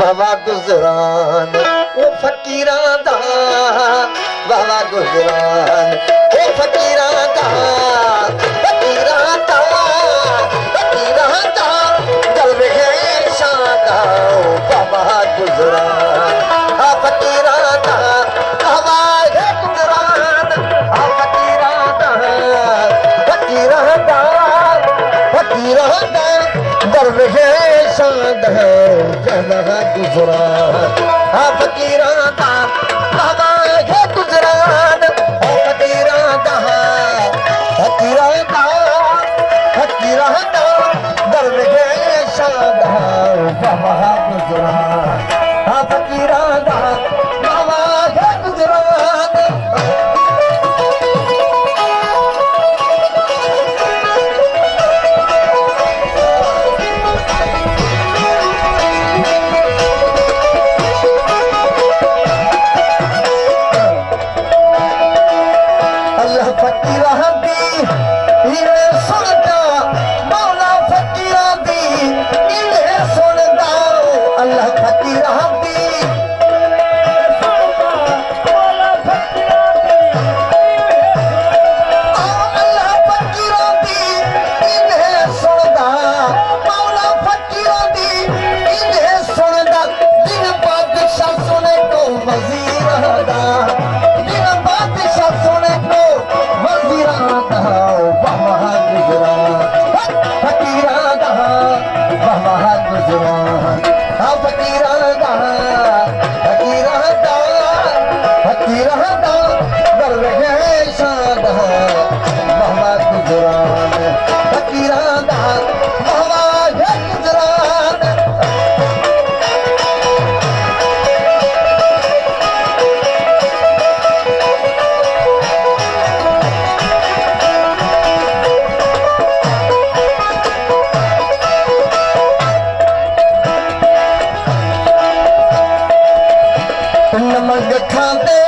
बाबा गुजरान वो फकीरां दा बाबा गुजरान वो फकीरां दा दरवेशां दा बाबा गुजरान आ फकीरां दा बाबा गुजरान आ फकीरां दा दरवेशां दा बाबा गुजरान आ फकीरां दा बाबा गुजरान आ फकीरां दा दरवेशां दा बाबा गुजरान आ फकीरां दा बाबा गुजरान अल्लाह फकीरां दी इवे सुनदा मौला फकीरां दी इवे सुनदा अल्लाह फकीरां दी मौला फकीरां दी अल्लाह फकीरां दी इवे सुनदा मौला फकीरां दी इवे सुनदा दिन बादशाह सुने को वजीर दा दिन बादशाह सुने को बाबा गुजरान फकीरां दा बाबा गुजरान आ फकीरां दा दरवेशां दा बाबा गुजरान फकीरां दा बाबा गुजरान नमक खाते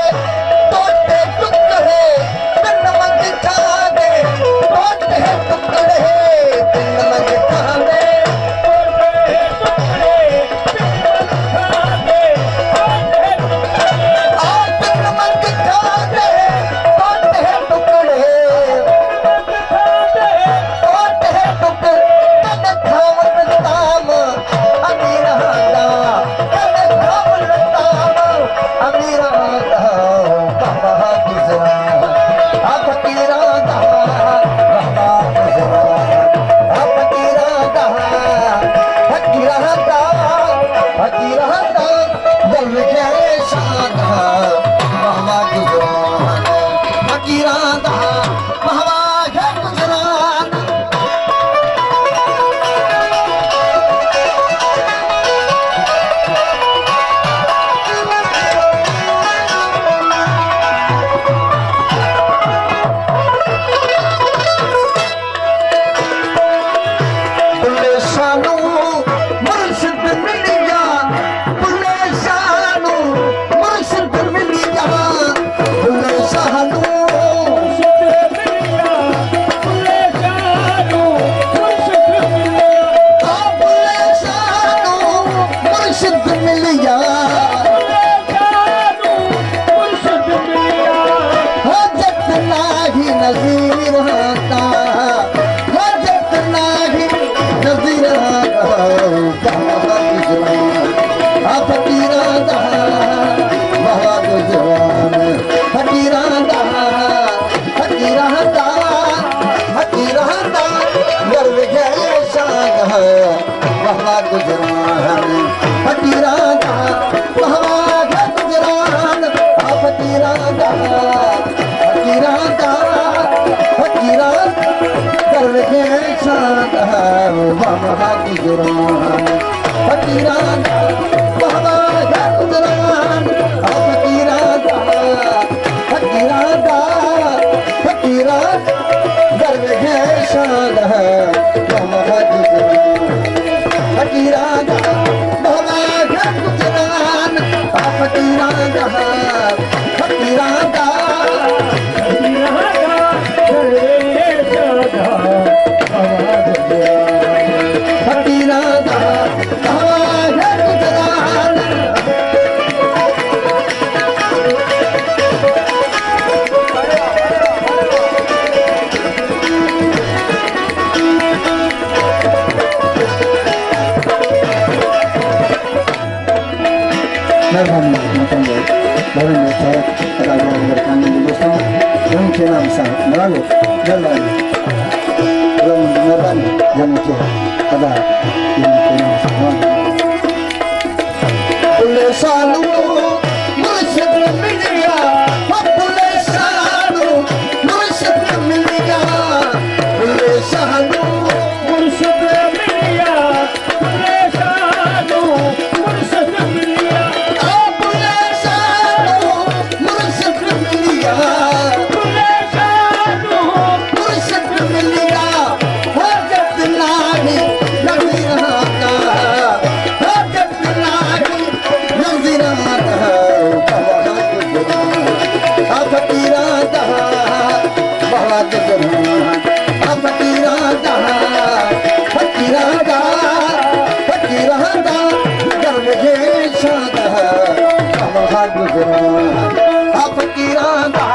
टोटे टुकड़े नमक खाते टोटे टुकड़े नमक खाते नमक खाते टोटे टुकड़े खावन ताम अमीर अमीरा दा बाबा गुजरान आ फकीरां दा बाबा गुजरान आ फकीरां दा दरवेशां दा बाबा गुजरान फकीरां दा बाबा गुजरान नज़ीर होता जितना ही नज़ीर बाबा गुजरान आ फकीरां दा बाबा गुजरान फकीरां दा दरवेशां दा बाबा गुजरान फकीरां दा बाबा गुजरान आ फकीरां दा दरवेशां दा बाबा गुजरान फकीरां दा बाबा गुजरान आ फकीरां दा दरवेशां दा बाबा गुजरान फकीरां दा बाबा गुजरान आ फकीरां दा फकीरां दा मेहरबानी मतलब भवन में फरक राजा कानून दोस्तों उनके नाम से मरालो मेहरबानी मेहरबानी जन के अदा इनके नाम से पुलिस सालू मुर्शिद मिल गया पुलिस सालू मुर्शिद मिल गया पुलिस सालू मुर्शिद मिल गया पुलिस सालू मुर्शिद मिल गया पुलिस सालू मुर्शिद मिल गया पुलिस सालू मुर्शिद मिल गया हजत नाही लगी रहा हजत नाही लगी रहा फकीरा दहा बहुत फकीरा दहा फकीरा दा फकीरा दा गर्व के शादा बहुत फकीरा दा